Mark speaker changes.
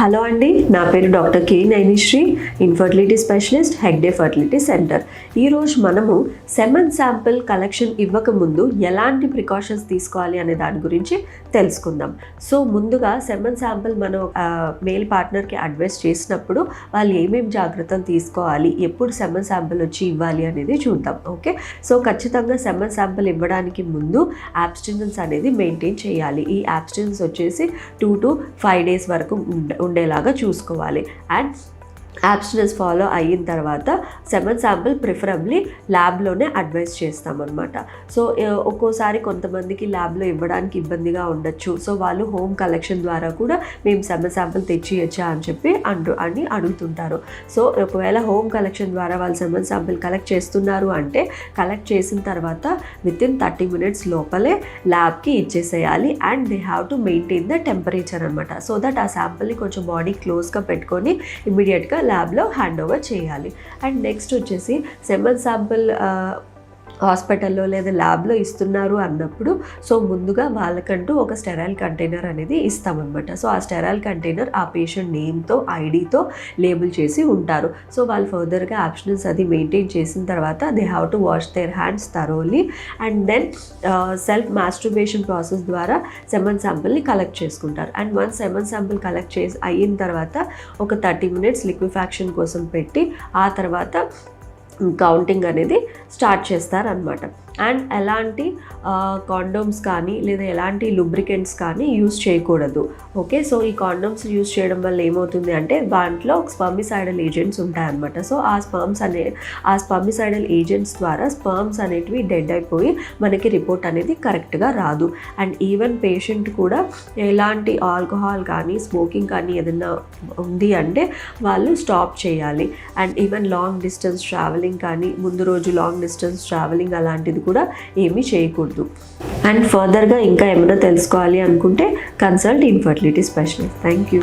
Speaker 1: Hello అండి, నా పేరు doctor K Nainishri, infertility specialist, Hegde fertility centre. ఈరోజు మనము సెమన్ శాంపిల్ కలెక్షన్ ఇవ్వకముందు ఎలాంటి ప్రికాషన్స్ తీసుకోవాలి అనే దాని గురించి తెలుసుకుందాం. సో ముందుగా సెమన్ శాంపిల్ మనం మేల్ పార్ట్నర్కి అడ్వైస్ చేసినప్పుడు వాళ్ళు ఏమేమి జాగ్రత్తలు తీసుకోవాలి, ఎప్పుడు సెమన్ శాంపిల్ వచ్చి ఇవ్వాలి అనేది చూద్దాం. ఓకే, సో ఖచ్చితంగా సెమన్ శాంపిల్ ఇవ్వడానికి ముందు అబ్స్టినెన్స్ అనేది మెయింటైన్ చేయాలి. ఈ అబ్స్టినెన్స్ వచ్చేసి 2 to 5 days వరకు ఉండేలాగా చూసుకోవాలి. అండ్ అబ్స్టినెన్స్ ఫాలో అయిన తర్వాత సెమన్ శాంపిల్ ప్రిఫరబ్లీ ల్యాబ్లోనే అడ్వైస్ చేస్తామన్నమాట. సో ఒక్కోసారి కొంతమందికి ల్యాబ్లో ఇవ్వడానికి ఇబ్బందిగా ఉండొచ్చు. సో వాళ్ళు హోమ్ కలెక్షన్ ద్వారా కూడా మేము సెమన్ శాంపిల్ తెచ్చియచ్చా అని చెప్పి అడుగుతుంటారు. సో ఒకవేళ హోమ్ కలెక్షన్ ద్వారా వాళ్ళు సెమన్ శాంపిల్ కలెక్ట్ చేస్తున్నారు అంటే కలెక్ట్ చేసిన తర్వాత వితిన్ 30 minutes లోపలే ల్యాబ్కి ఇచ్చేసేయాలి. And they have to maintain the temperature అనమాట. సో దట్ ఆ శాంపిల్ని కొంచెం బాడీ క్లోజ్గా పెట్టుకొని ఇమీడియట్గా ల్యాబ్లో హ్యాండ్ ఓవర్ చేయాలి. అండ్ నెక్స్ట్ వచ్చేసి సెమన్ శాంపిల్ హాస్పిటల్లో లేదా ల్యాబ్లో ఇస్తున్నారు అన్నప్పుడు సో ముందుగా వాళ్ళకంటూ ఒక స్టెరైల్ కంటైనర్ అనేది ఇస్తామన్నమాట. సో ఆ స్టెరైల్ కంటైనర్ ఆ పేషెంట్ నేమ్తో ఐడితో లేబుల్ చేసి ఉంటారు. సో వాళ్ళు ఫర్దర్గా అబ్స్టినెన్స్ అది మెయింటైన్ చేసిన తర్వాత they have to wash their hands thoroughly and then self masturbation process ద్వారా సెమన్ శాంపిల్ని కలెక్ట్ చేసుకుంటారు. And once semen sample collect చేసి అయిన తర్వాత ఒక 30 minutes లిక్విఫాక్షన్ కోసం పెట్టి ఆ తర్వాత కౌంటింగ్ అనేది స్టార్ట్ చేస్తారనమాట. అండ్ ఎలాంటి కాండోమ్స్ కానీ లేదా ఎలాంటి లూబ్రికెంట్స్ కానీ యూస్ చేయకూడదు. ఓకే, సో ఈ కాండోమ్స్ యూస్ చేయడం వల్ల ఏమవుతుంది అంటే దాంట్లో స్పర్మిసైడల్ ఏజెంట్స్ ఉంటాయన్నమాట. సో ఆ స్పర్మిసైడల్ ఏజెంట్స్ ద్వారా స్పర్మ్స్ అనేటివి డెడ్ అయిపోయి మనకి రిపోర్ట్ అనేది కరెక్ట్గా రాదు. అండ్ ఈవెన్ పేషెంట్ కూడా ఎలాంటి ఆల్కహాల్ కానీ స్మోకింగ్ కానీ ఏదైనా ఉంది అంటే వాళ్ళు స్టాప్ చేయాలి. And even long distance travelling కానీ ముందు రోజు లాంగ్ డిస్టెన్స్ ట్రావెలింగ్ అలాంటిది కూడా ఏమీ చేయకూడదు. అండ్ ఫర్దర్గా ఇంకా ఏమైనా తెలుసుకోవాలి అనుకుంటే consult infertility specialist. Thank you.